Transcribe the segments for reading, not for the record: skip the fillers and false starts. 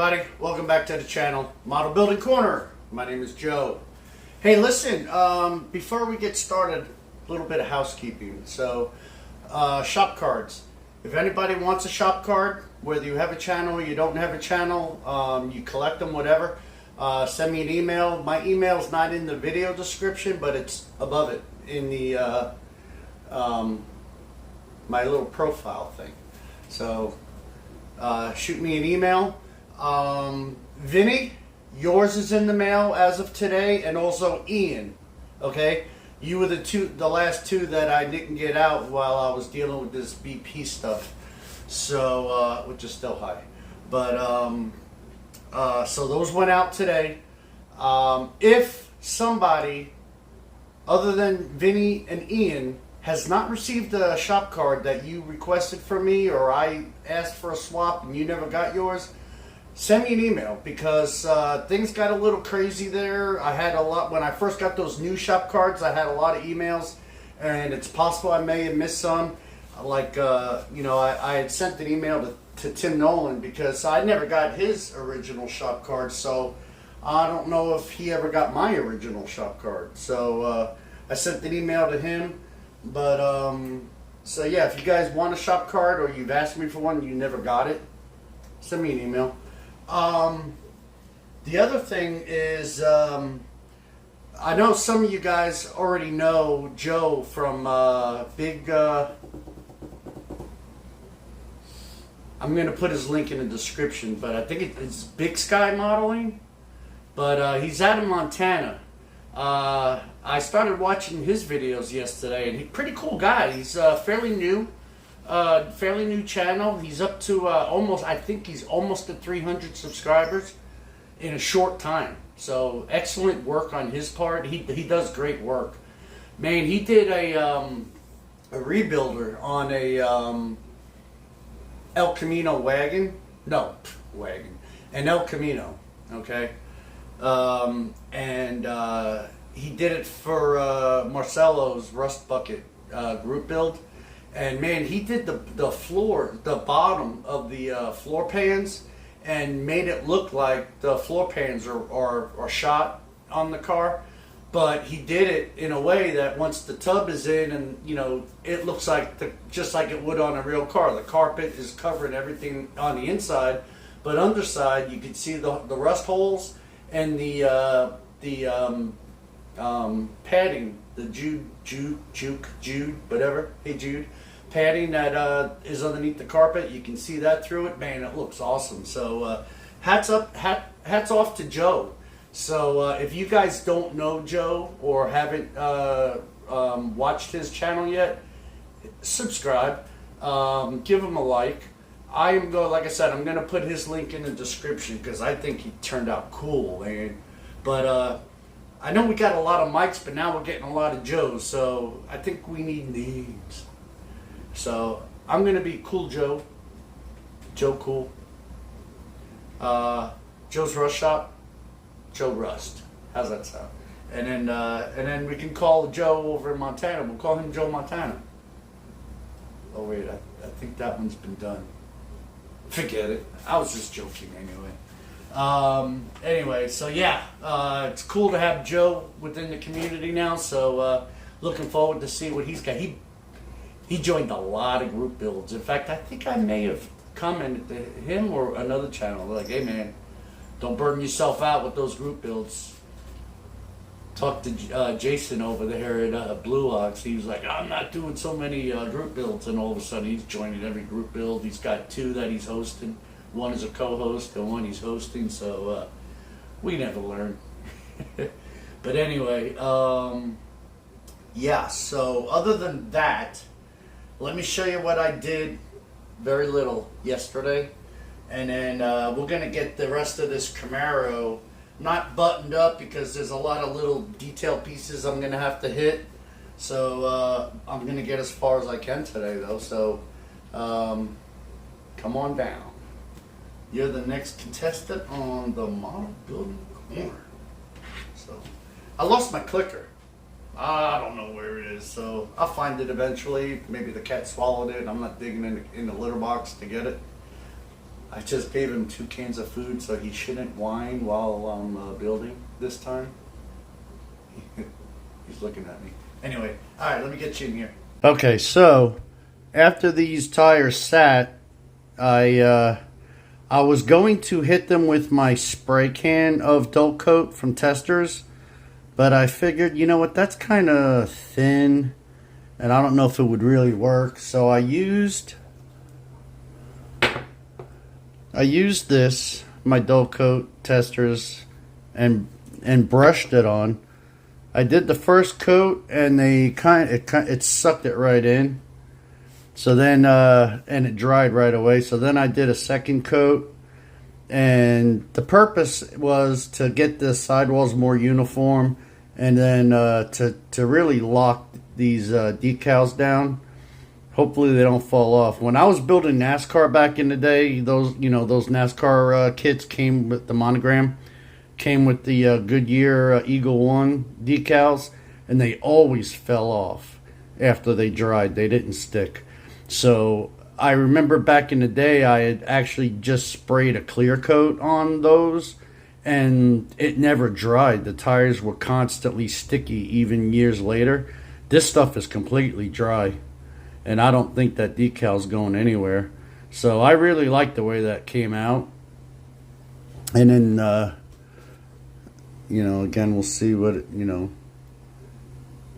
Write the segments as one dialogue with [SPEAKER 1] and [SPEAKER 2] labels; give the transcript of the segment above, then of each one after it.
[SPEAKER 1] everybody, welcome back to the channel, Model Building Corner. My name is Joe. Hey, listen, before we get started, a little bit of housekeeping. So, shop cards. If anybody wants a shop card, whether you have a channel or you don't have a channel, you collect them, whatever, send me an email. My email is not in the video description, but it's above it in the my little profile thing. So shoot me an email. Vinny, yours is in the mail as of today, and also Ian. Okay, you were the last two that I didn't get out while I was dealing with this BP stuff. So which is still high, but so those went out today. If somebody other than Vinny and Ian has not received a shop card that you requested from me, or I asked for a swap and you never got yours, send me an email, because things got a little crazy there. I had a lot, when I first got those new shop cards, I had a lot of emails, and it's possible I may have missed some. Like, you know, I had sent an email to Tim Nolan because I never got his original shop card, so I don't know if he ever got my original shop card. So I sent an email to him. But, so yeah, if you guys want a shop card or you've asked me for one and you never got it, send me an email. The other thing is, I know some of you guys already know Joe from I'm going to put his link in the description, but I think it's Big Sky Modeling. But he's out in Montana. I started watching his videos yesterday, and he's a pretty cool guy. He's fairly new channel. He's up to I think he's almost at 300 subscribers in a short time. So excellent work on his part. He does great work. Man, he did a rebuilder on a El Camino wagon. No, wagon. An El Camino, okay? He did it for Marcelo's Rust Bucket group build, and man, he did the bottom of the floor pans, and made it look like the floor pans are shot on the car, but he did it in a way that once the tub is in, and you know, it looks like just like it would on a real car. The carpet is covering everything on the inside, but underside you can see the rust holes and the padding, the Jude, whatever, hey Jude, padding that is underneath the carpet. You can see that through it. Man, it looks awesome. So hats off to Joe. So if you guys don't know Joe or haven't watched his channel yet, subscribe, give him a like. Like I said, I'm gonna put his link in the description because I think he turned out cool, man. But I know we got a lot of Mikes, but now we're getting a lot of Joes, so I think we need names. So I'm gonna be Cool Joe. Joe Cool. Joe's Rust Shop. Joe Rust. How's that sound? And then we can call Joe over in Montana. We'll call him Joe Montana. Oh wait, I think that one's been done. Forget it. I was just joking anyway. Anyway, so yeah, it's cool to have Joe within the community now. So looking forward to see what he's got. He joined a lot of group builds. In fact, I think I may have commented to him or another channel like, "Hey man, don't burn yourself out with those group builds." Talked to Jason over there at Blue Ox. He was like, "I'm not doing so many group builds," and all of a sudden he's joining every group build. He's got two that he's hosting. One is a co-host and one he's hosting. So we never learn. But anyway, yeah. So other than that, let me show you what I did. Very little yesterday, and then we're gonna get the rest of this Camaro not buttoned up because there's a lot of little detail pieces I'm gonna have to hit. So I'm gonna get as far as I can today though. So come on down. You're the next contestant on the Model Building Corner. So I lost my clicker. I don't know where it is, so I'll find it eventually. Maybe the cat swallowed it. I'm not digging in the litter box to get it. I just gave him 2 cans of food, so he shouldn't whine while I'm building this time. He's looking at me. Anyway, all right, let me get you in here. Okay, so after these tires sat, I was going to hit them with my spray can of dull coat from Testors, but I figured, you know what, that's kind of thin, and I don't know if it would really work. So I used this, my dull coat Testors, and brushed it on. I did the first coat, and it sucked it right in. So then, and it dried right away. So then I did a second coat, and the purpose was to get the sidewalls more uniform, and then to really lock these decals down. Hopefully they don't fall off. When I was building NASCAR back in the day, those NASCAR kits came with the monogram. Came with the Goodyear Eagle 1 decals, and they always fell off after they dried. They didn't stick. So I remember back in the day, I had actually just sprayed a clear coat on those, and it never dried. The tires were constantly sticky even years later. This stuff is completely dry, and I don't think that decal's going anywhere. So I really like the way that came out. And then again, we'll see what,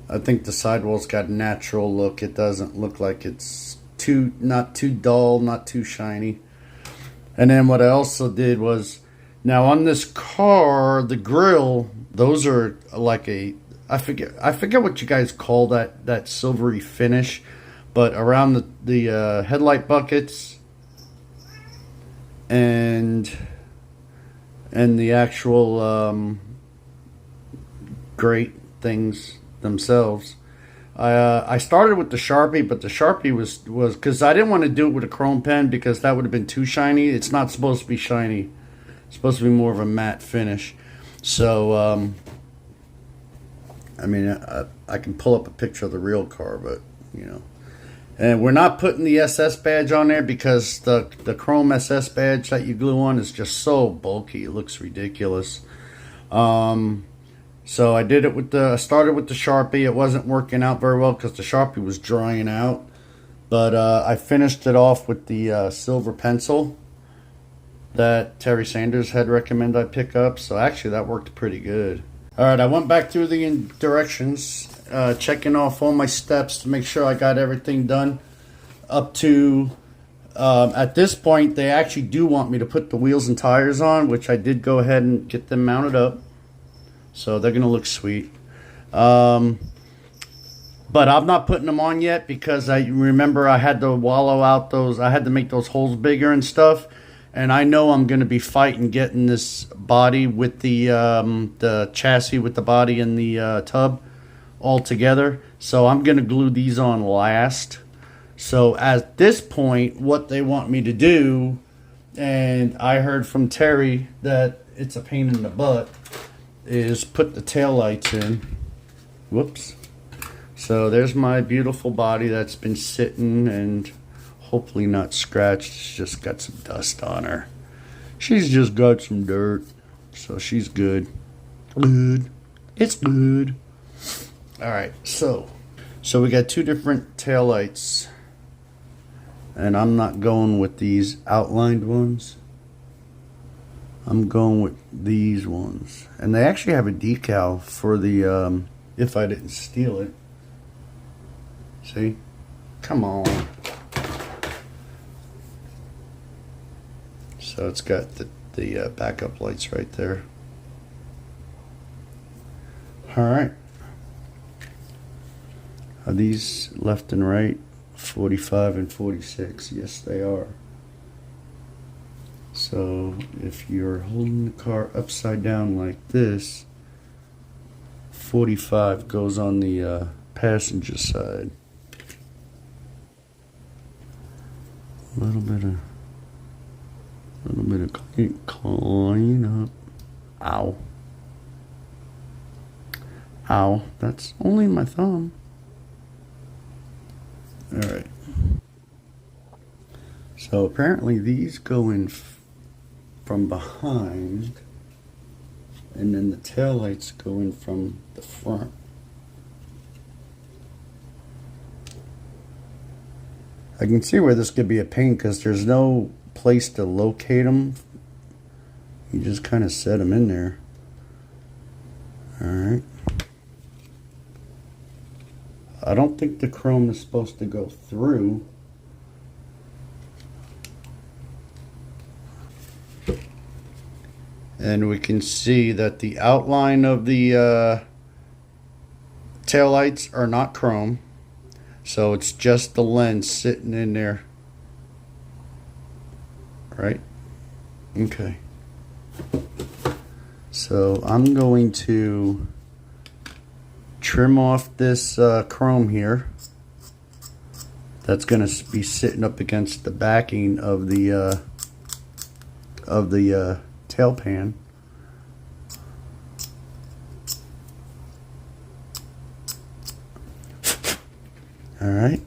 [SPEAKER 1] I think the sidewall's got a natural look. It doesn't look like it's not too dull, not too shiny. And then what I also did was, now on this car, the grill, those are like I forget what you guys call that silvery finish, but around the headlight buckets and the actual grate things themselves. I started with the Sharpie, but the Sharpie was because I didn't want to do it with a chrome pen because that would have been too shiny. It's not supposed to be shiny. It's supposed to be more of a matte finish. So, I can pull up a picture of the real car, but, And we're not putting the SS badge on there because the chrome SS badge that you glue on is just so bulky. It looks ridiculous. So I did it I started with the Sharpie. It wasn't working out very well because the Sharpie was drying out. But I finished it off with the silver pencil that Terry Sanders had recommended I pick up. So actually that worked pretty good. Alright, I went back through the directions, checking off all my steps to make sure I got everything done up to, at this point, they actually do want me to put the wheels and tires on, which I did go ahead and get them mounted up. So they're going to look sweet. But I'm not putting them on yet because I remember I had to wallow out I had to make those holes bigger and stuff. And I know I'm going to be fighting getting this body with the chassis with the body and the tub all together. So I'm going to glue these on last. So at this point, what they want me to do, and I heard from Terry that it's a pain in the butt, is put the taillights in. Whoops. So there's my beautiful body that's been sitting and hopefully not scratched. She's just got some dust on her. She's just got some dirt. So she's good. Good. It's good. Alright, so we got 2 different taillights. And I'm not going with these outlined ones. I'm going with these ones. And they actually have a decal for the, if I didn't steal it. See? Come on. So it's got the backup lights right there. Alright. Are these left and right? 45 and 46. Yes, they are. So if you're holding the car upside down like this, 45 goes on the passenger side. A little bit of clean up. Ow. Ow. That's only my thumb. Alright. So So apparently these go in from behind, and then the taillights go in from the front. I can see where this could be a pain because there's no place to locate them. You just kind of set them in there. Alright. I don't think the chrome is supposed to go through. And we can see that the outline of the taillights are not chrome. So it's just the lens sitting in there. Right? Okay. So I'm going to trim off this chrome here. That's going to be sitting up against the backing of the tail pan. All right.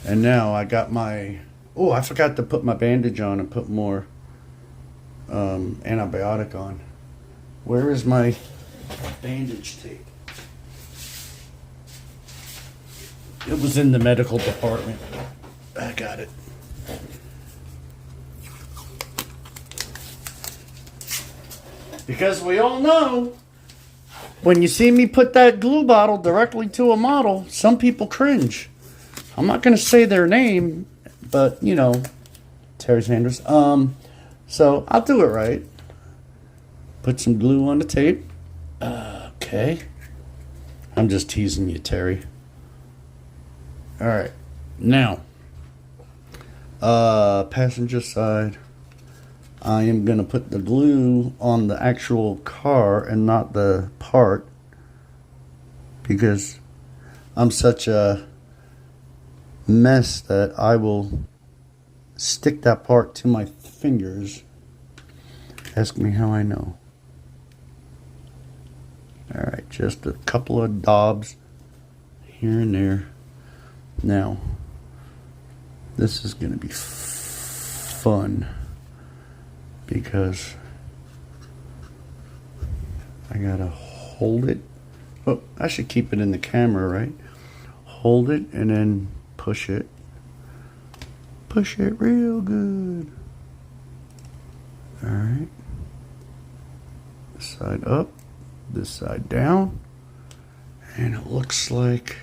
[SPEAKER 1] And now I got my, oh, I forgot to put my bandage on and put more antibiotic on. Where is my bandage tape? It was in the medical department. I got it. Because we all know, when you see me put that glue bottle directly to a model, some people cringe. I'm not going to say their name, but, you know, Terry Sanders. So I'll do it right. Put some glue on the tape. Okay. I'm just teasing you, Terry. All right. Now, passenger side. I am going to put the glue on the actual car and not the part, because I'm such a mess that I will stick that part to my fingers. Ask me how I know. Alright, just a couple of daubs here and there. Now, this is going to be fun, because I gotta hold it. Oh, I should keep it in the camera, right? Hold it and then push it. Push it real good. Alright. This side up, this side down. And it looks like...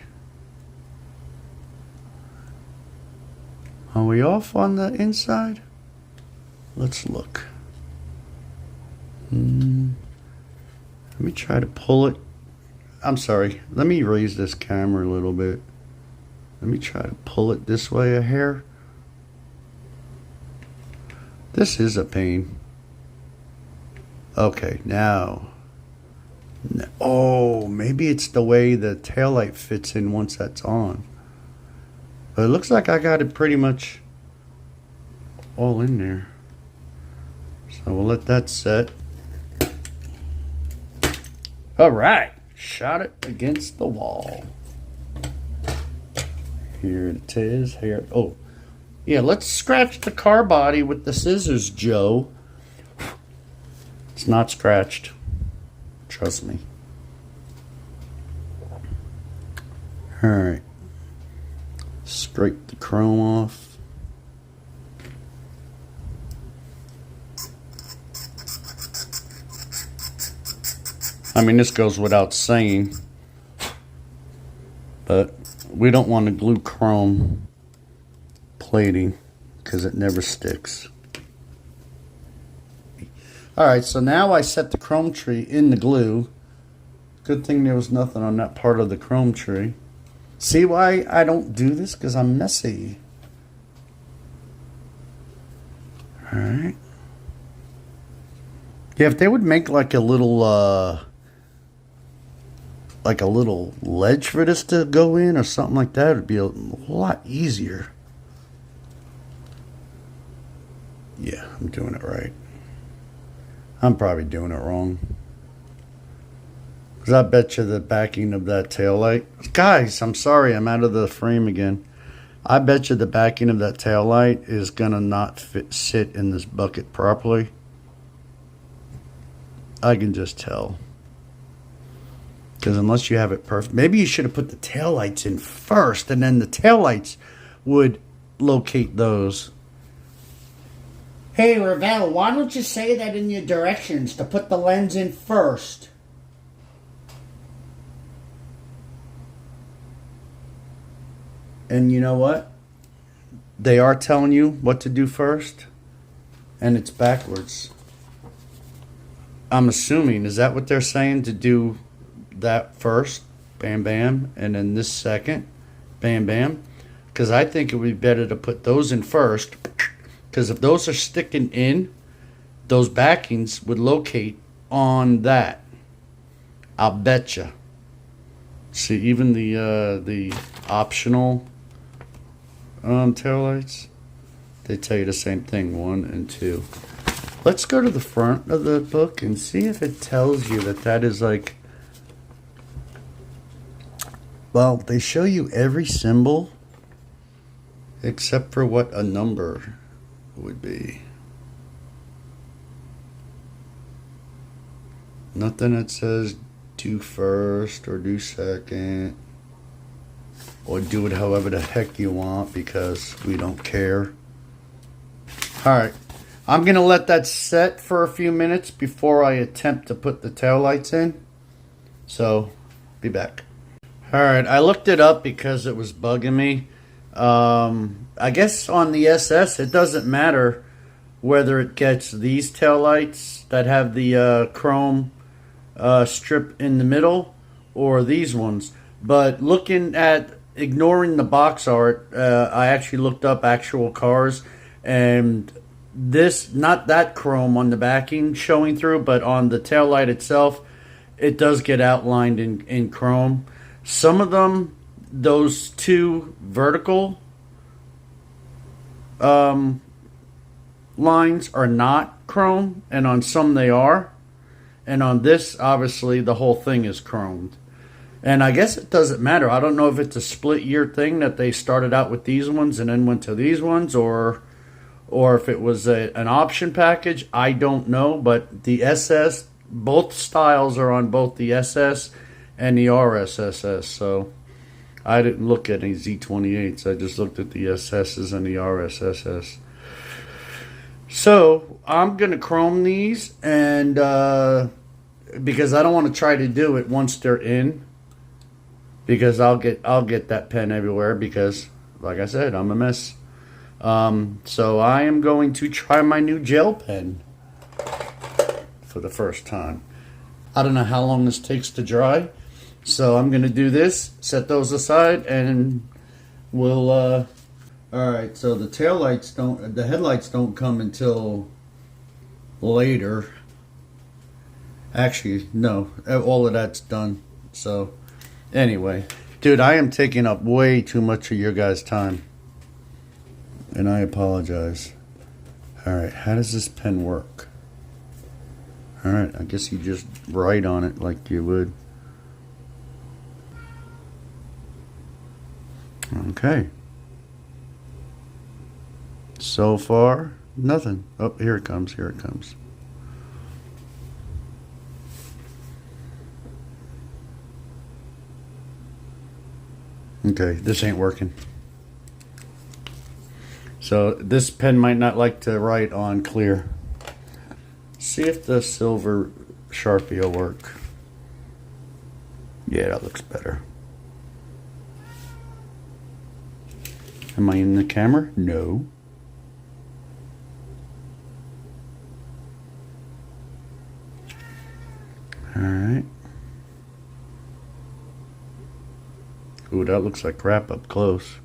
[SPEAKER 1] Are we off on the inside? Let's look. Let me try to pull it. I'm sorry. Let me raise this camera a little bit. Let me try to pull it this way a hair. This is a pain. Okay, now. Oh, maybe it's the way the taillight fits in once that's on. But it looks like I got it pretty much all in there. So we'll let that set. All right, shot it against the wall. Here it is. Here. Oh, yeah. Let's scratch the car body with the scissors, Joe. It's not scratched. Trust me. All right. Scrape the chrome off. I mean, this goes without saying, but we don't want to glue chrome plating because it never sticks. Alright, so now I set the chrome tree in the glue. Good thing there was nothing on that part of the chrome tree. See why I don't do this? Because I'm messy. Alright. Yeah, if they would make like a little ledge for this to go in or something like that, it'd be a lot easier. Yeah, I'm doing it right. I'm probably doing it wrong. Because I bet you the backing of that taillight... Guys, I'm sorry, I'm out of the frame again. I bet you the backing of that tail light is gonna not sit in this bucket properly. I can just tell. Because unless you have it perfect, maybe you should have put the tail lights in first, and then the tail lights would locate those. Hey, Ravel, why don't you say that in your directions to put the lens in first? And you know what? They are telling you what to do first, and it's backwards. I'm assuming, is that what they're saying, to do that first? Bam, bam. And then this second? Bam, bam. Because I think it would be better to put those in first. Because if those are sticking in, those backings would locate on that. I'll betcha. See, even the optional taillights, they tell you the same thing, 1 and 2. Let's go to the front of the book and see if it tells you that is like, well, they show you every symbol except for what a number would be. Nothing that says do first or do second or do it however the heck you want, because we don't care. Alright, I'm gonna let that set for a few minutes before I attempt to put the taillights in. So, be back. Alright, I looked it up because it was bugging me. I guess on the SS it doesn't matter whether it gets these taillights that have the chrome strip in the middle or these ones. But looking at, ignoring the box art, I actually looked up actual cars, and this, not that chrome on the backing showing through, but on the taillight itself, it does get outlined in chrome. Some of them, those two vertical lines are not chrome, and on some they are. And on this, obviously, the whole thing is chromed. And I guess it doesn't matter. I don't know if it's a split year thing that they started out with these ones and then went to these ones, or if it was an option package. I don't know. But the SS, both styles are on both the SS and the RSSS. So I didn't look at any Z28s. I just looked at the SSs and the RSSS. So I'm gonna chrome these, and because I don't want to try to do it once they're in, because I'll get that pen everywhere, because like I said, I'm a mess. So I am going to try my new gel pen for the first time. I don't know how long this takes to dry, so I'm gonna do this, set those aside, and we'll alright, so the the headlights don't come until later. Actually, no, all of that's done. So, anyway, dude, I am taking up way too much of your guys' time, and I apologize. Alright, how does this pen work? Alright, I guess you just write on it like you would. Okay. So far, nothing. Oh, here it comes, here it comes. Okay, this ain't working. So this pen might not like to write on clear. See if the silver Sharpie will work. Yeah, that looks better. Am I in the camera? No. Alright. Ooh, that looks like crap up close.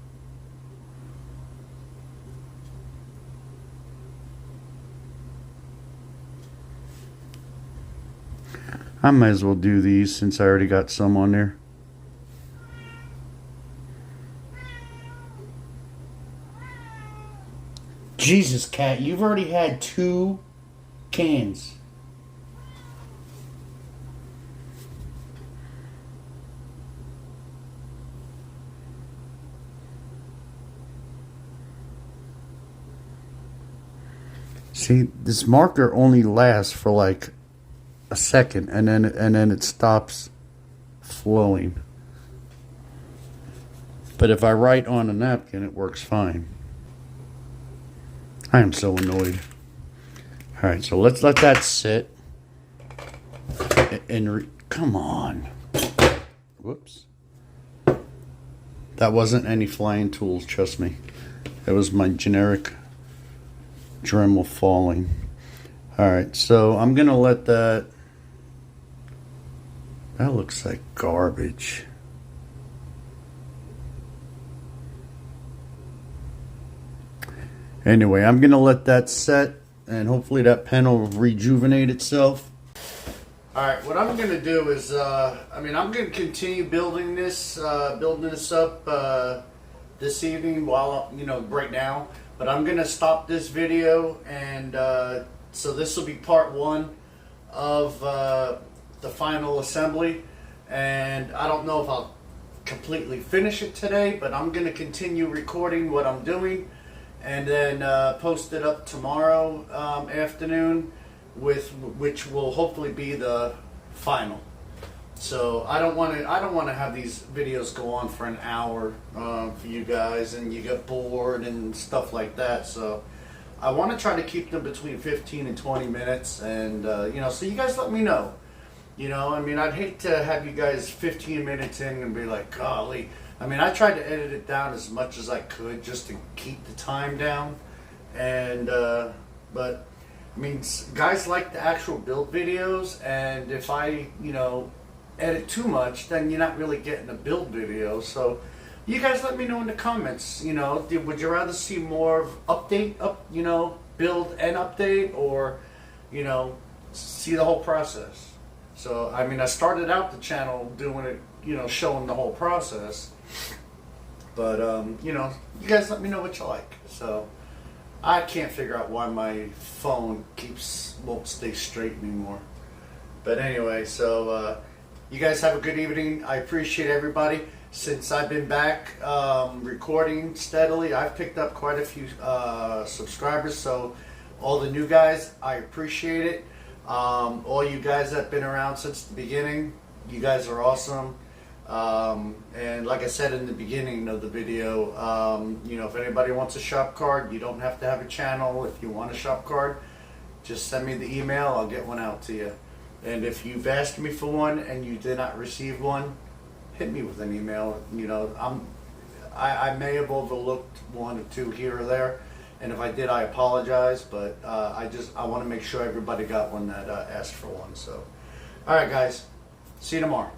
[SPEAKER 1] I might as well do these since I already got some on there. Jesus, Cat, you've already had 2 cans. See, this marker only lasts for like a second, and then it stops flowing. But if I write on a napkin, it works fine. I am so annoyed. All right, so let's let that sit. And come on. Whoops. That wasn't any flying tools, trust me. That was my generic Dremel falling. All right, so I'm gonna let that. That looks like garbage. Anyway, I'm gonna let that set, and hopefully that pen will rejuvenate itself. All right, what I'm gonna do is, I'm gonna continue building this up this evening while right now. But I'm gonna stop this video, and so this will be part one of the final assembly. And I don't know if I'll completely finish it today, but I'm gonna continue recording what I'm doing, and then post it up tomorrow afternoon, which will hopefully be the final. So I don't want to have these videos go on for an hour for you guys, and you get bored and stuff like that. So I want to try to keep them between 15 and 20 minutes, and so you guys let me know. I'd hate to have you guys 15 minutes in and be like, golly. I tried to edit it down as much as I could just to keep the time down, and but guys like the actual build videos, and if I edit too much, then you're not really getting a build video. So you guys let me know in the comments. Would you rather see more of build and update, or see the whole process? So I started out the channel doing it, showing the whole process. But you guys let me know what you like. So I can't figure out why my phone won't stay straight anymore. But anyway, so you guys have a good evening. I appreciate everybody. Since I've been back recording steadily, I've picked up quite a few subscribers. So all the new guys, I appreciate it. All you guys that have been around since the beginning, you guys are awesome. And like I said in the beginning of the video, if anybody wants a shop card, you don't have to have a channel. If you want a shop card, just send me the email. I'll get one out to you. And if you've asked me for one and you did not receive one, hit me with an email. I may have overlooked one or two here or there, and if I did, I apologize. But I want to make sure everybody got one that asked for one. So, all right, guys, see you tomorrow.